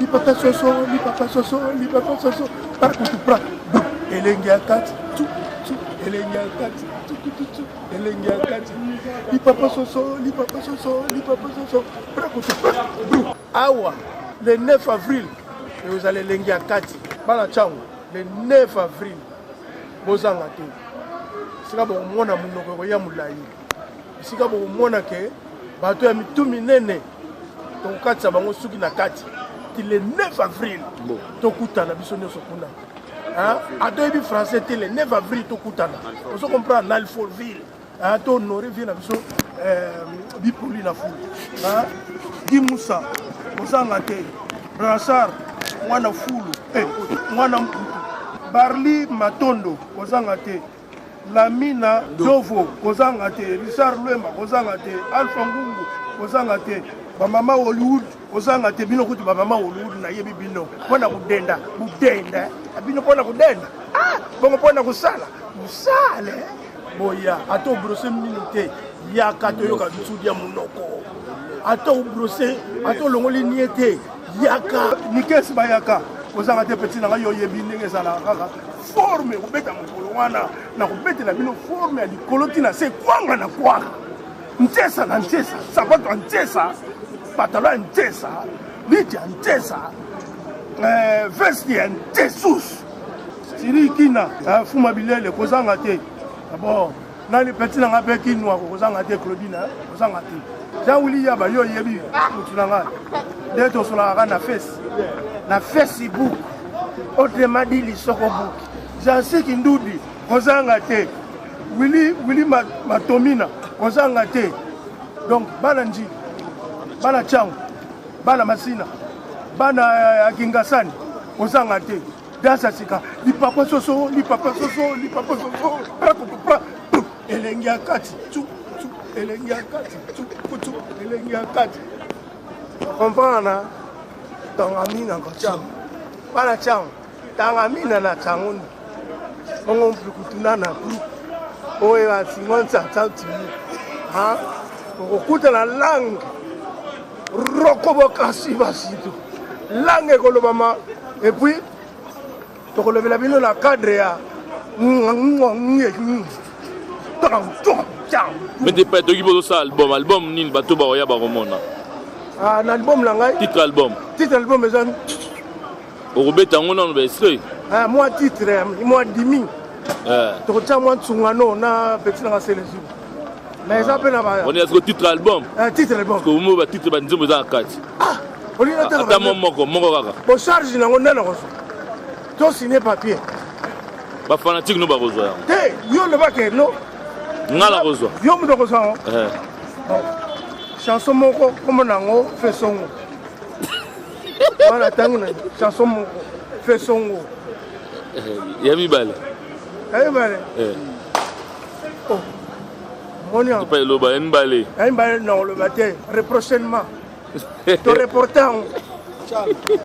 Lipapa soso, lipapa soso, lipapa soso. Para kutu pra. Elengi akati. Elengi akati. Elengi akati. Lipapa soso, lipapa soso, lipapa soso. Para kutu pra. Awa, le 9 avril, vous allez elengi akati. Bala chango, le 9 avril. Bozanga te. Sika bo mona munoko ya mulai. Sika bo mona ke bato ya mitu minene. Tokatsa bango suki na kati. Le 9 avril, tokutana biso nyonso kuna. Adoyebi français te le 9 avril tokutana. Oso comprendre na Alfortville. To honorer vie na biso bipoli na fulu. Gimusa, ozanga te. Brassard, mwana fulu. Mwana mputu. Barli Matondo, ozanga te. Lamina Dovo, ozanga te. Richard Lwemba, ozanga te. Alpha Ngungu, ozanga te. Mama Hollywood, ozanga te bino kuti mama Hollywood na yebi bino. Pona kudenda, budenda. Bino pona kudenda. Bongo pona kusala. Musale. Boya, ato brosser minute. Yaka to yoka bitsudia munoko. Ato brosser, ato longoli niete. Yaka, nikesi bayaka. Ozanga te petit na yo yebi ndenge sala kaka. Forme kubeta mukolo wana na kubeta na bino forme ya likoloti na se kwanga na kwanga. Ntesa na ntesa, sabato ntesa. Pantalon ntesa, liti ntesa, vesti ntesus. Siri kina, fuma bilele kozanga te. Bon, nani petit na ngape kinwa kozanga te Claudine, kozanga te. Ja wuli ya ba yo yebi mutunanga. Deto sola na face. Na Facebook. Autrement dit li soko book. Jansi kindudi kozanga te. Willy Matomina kozanga te. Donc balanji Bana Chango, Bana Masina, Bana Kingasani, ozanga te. Dasa sika, lipapa soso, lipapa soso, lipapa soso. Elengi akati, elengi akati, elengi akati. Comprendre? Tangamina ko Chango. Bana Chango, tangamina na Changoni. Ongo mpukutuna na group. Oye wa singonza tauti. Okuta na langue. Rokoboka Sibasito. Langue kolobama. Et puis, tu relèves la bino la cadre ya. Mais t'es pas de ça album. Album nil bato ba oya ba romona. Un album langai. Titre album. Titre album mais au robeta ngona no extrait. Moi titre, moi dimi. Tu retiens moi tsungano na petit na sélection. Mais ça peut n'avoir. On est à ce titre album. Titre album. Parce que vous me titre ba nzombo za kati. On est là. Ata moko kaka. Bon charge na ngona na koso. To signer papier. Ba fanatique no ba kozo. Te, yo le ba ke no. Ngala kozo. Yo mu do kozo. Chanson moko comme nango fait songo. Voilà tangina chanson moko fait songo. Yami bale. Bale. Oh. Tu peux le bas, une balai. Non, le matin, prochainement. Te reportant.